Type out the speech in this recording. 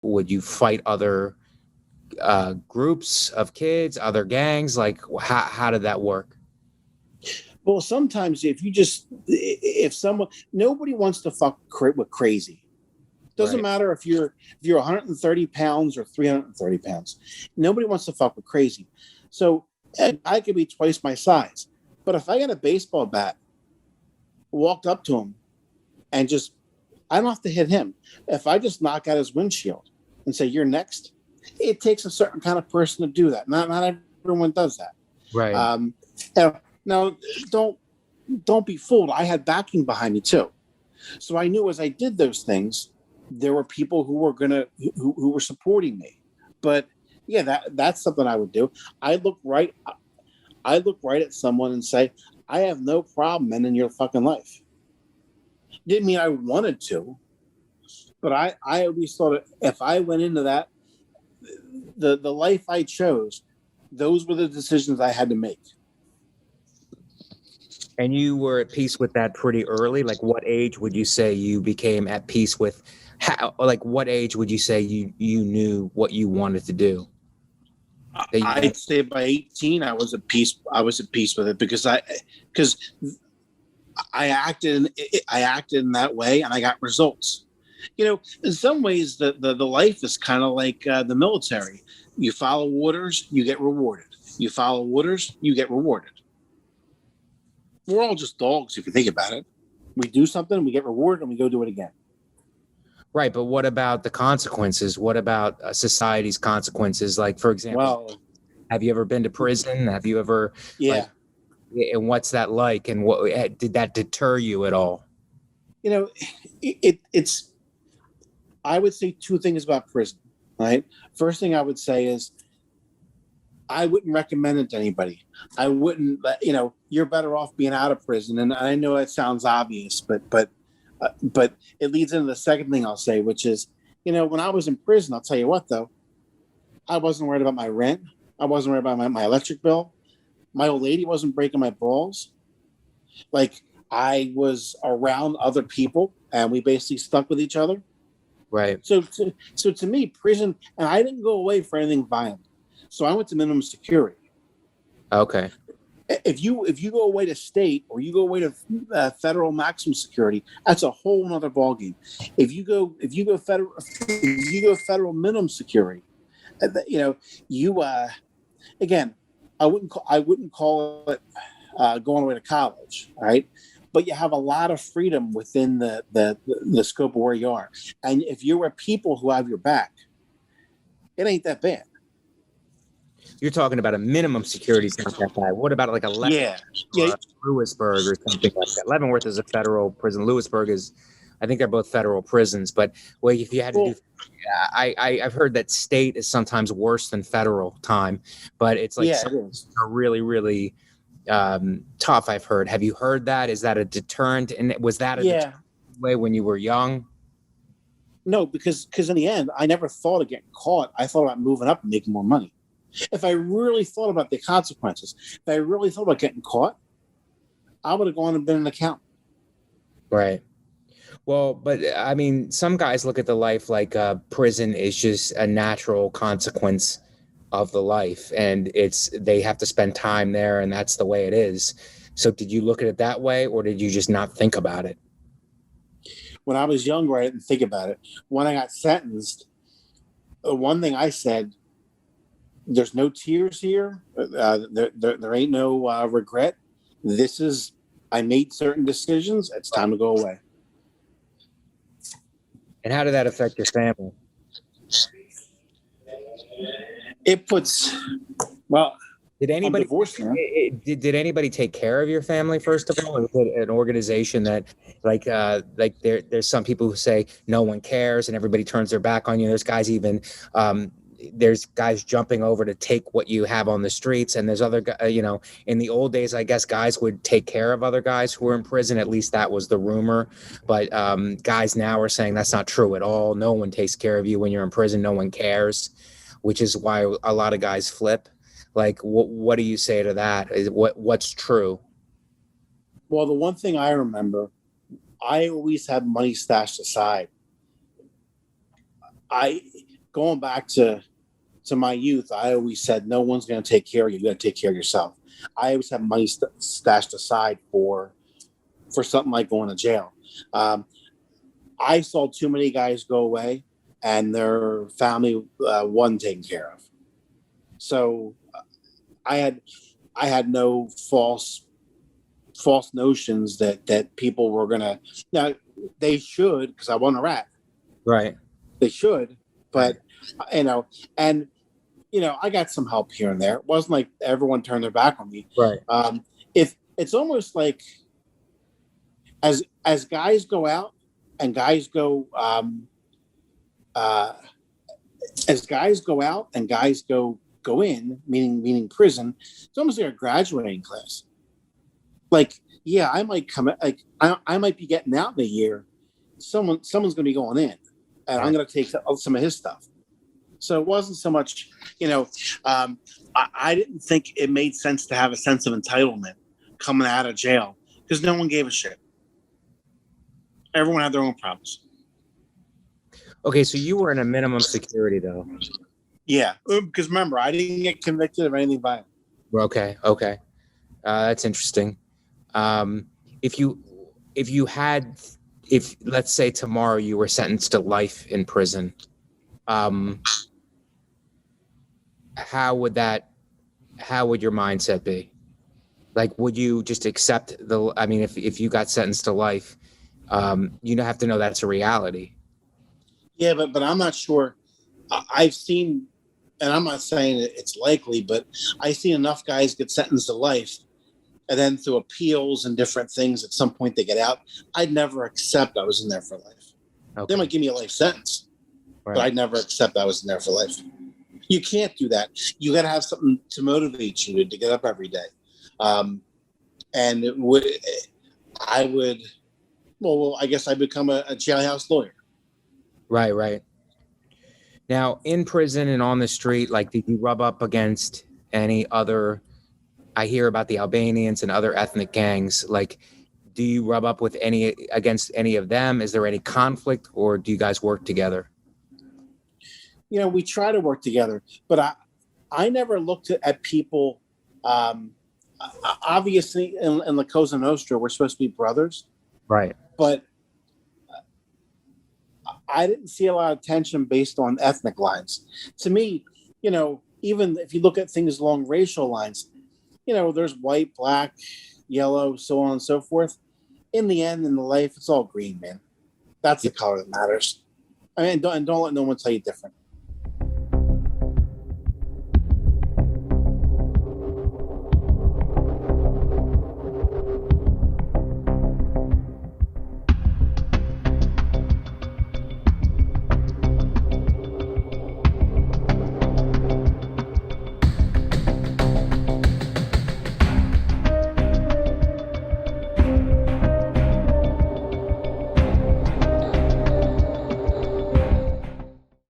would you fight other groups of kids, other gangs? Like, how did that work? Well, sometimes if someone, nobody wants to fuck with crazy. Doesn't Right. matter if you're 130 pounds or 330 pounds. Nobody wants to fuck with crazy. So I could be twice my size, but if I got a baseball bat, walked up to him, and just, I don't have to hit him. If I just knock out his windshield and say, "You're next," it takes a certain kind of person to do that. Not everyone does that. Right. Now, don't be fooled. I had backing behind me too, so I knew as I did those things, there were people who were supporting me. But yeah, that's something I would do. I look right at someone and say, "I have no problem ending your fucking life." Didn't mean I wanted to, but I always thought if I went into that, the life I chose, those were the decisions I had to make. And you were at peace with that pretty early? Like, what age would you say you became at peace with? Like, what age would you say you knew what you wanted to do? I'd say by 18, I was at peace. I was at peace with it because I acted in that way and I got results. In some ways, the life is kind of like the military. You follow orders, you get rewarded. You follow orders, you get rewarded. We're all just dogs if you think about it. We do something, we get rewarded, and we go do it again. Right, but what about the consequences? What about society's consequences? Like, for example, have you ever been to prison? Have you ever? Yeah. And what's that like? And what did that deter you at all? It's. I would say two things about prison. Right. First thing I would say is, I wouldn't recommend it to anybody. I wouldn't. You're better off being out of prison. And I know that sounds obvious, but it leads into the second thing I'll say, which is, when I was in prison, I'll tell you what, though, I wasn't worried about my rent. I wasn't worried about my electric bill. My old lady wasn't breaking my balls. Like, I was around other people and we basically stuck with each other. Right. So to me, prison, and I didn't go away for anything violent. So I went to minimum security. Okay. If you go away to state or you go away to federal maximum security, that's a whole nother ballgame. If you go federal minimum security, again, I wouldn't call it going away to college, right? But you have a lot of freedom within the scope of where you are, and if you're with people who have your back, it ain't that bad. You're talking about a minimum security is not that bad. What about like a Leavenworth or Lewisburg or something like that? Leavenworth is a federal prison. Lewisburg is, I think they're both federal prisons. But if you had to do, I've heard that state is sometimes worse than federal time. But it's like it is. Are really, really tough. I've heard. Have you heard that? Is that a deterrent? And was that a deterrent way when you were young? No, because in the end, I never thought of getting caught. I thought about moving up and making more money. If I really thought about the consequences, if I really thought about getting caught, I would have gone and been an accountant. Right. Well, but I mean, some guys look at the life like prison is just a natural consequence of the life, and they have to spend time there, and that's the way it is. So did you look at it that way, or did you just not think about it? When I was younger, I didn't think about it. When I got sentenced, one thing I said, there's no tears here. There ain't no regret. I made certain decisions. It's time to go away. And how did that affect your family? It puts, did anybody did anybody take care of your family, first of all? Or is it an organization that like there's some people who say no one cares and everybody turns their back on you. There's guys even there's guys jumping over to take what you have on the streets, and there's other in the old days, I guess guys would take care of other guys who were in prison. At least that was the rumor, but guys now are saying that's not true at all. No one takes care of you when you're in prison. No one cares, which is why a lot of guys flip. Like, what do you say to that? What's true? Well, the one thing I remember, I always had money stashed aside. going back to my youth, I always said, no one's going to take care of you. You got to take care of yourself. I always have money stashed aside for something like going to jail. I saw too many guys go away and their family wasn't taken care of. So I had no false notions that people were going to. Now, they should, because I want a rat. Right. They should, but, and, I got some help here and there. It wasn't like everyone turned their back on me. Right. If it's almost like as guys go out and guys go, as guys go out and guys go in, meaning prison, it's almost like a graduating class. Like, yeah, I might come, like I might be getting out in a year. Someone's going to be going in, and I'm going to take some of his stuff. So it wasn't so much, I didn't think it made sense to have a sense of entitlement coming out of jail because no one gave a shit. Everyone had their own problems. Okay, so you were in a minimum security, though. Yeah, because remember, I didn't get convicted of anything violent. Okay. That's interesting. If let's say tomorrow you were sentenced to life in prison, how would your mindset be? Like, would you just accept if you got sentenced to life, you have to know that's a reality. Yeah, but I'm not sure. I've seen, and I'm not saying it's likely, but I've seen enough guys get sentenced to life, and then through appeals and different things, at some point they get out. I'd never accept I was in there for life. Okay. They might give me a life sentence, right, but I'd never accept I was in there for life. You can't do that. You got to have something to motivate you to get up every day. And I guess I'd become a jailhouse lawyer. Right. Now, in prison and on the street, like, did you rub up against any other? I hear about the Albanians and other ethnic gangs. Like, do you rub up against any of them? Is there any conflict, or do you guys work together? We try to work together, but I never looked at people. Obviously, in La Cosa Nostra, we're supposed to be brothers, right? But I didn't see a lot of tension based on ethnic lines. To me, even if you look at things along racial lines, there's white, black, yellow, so on and so forth. In the end, in the life, it's all green, man. That's the color that matters. I mean, don't let no one tell you different.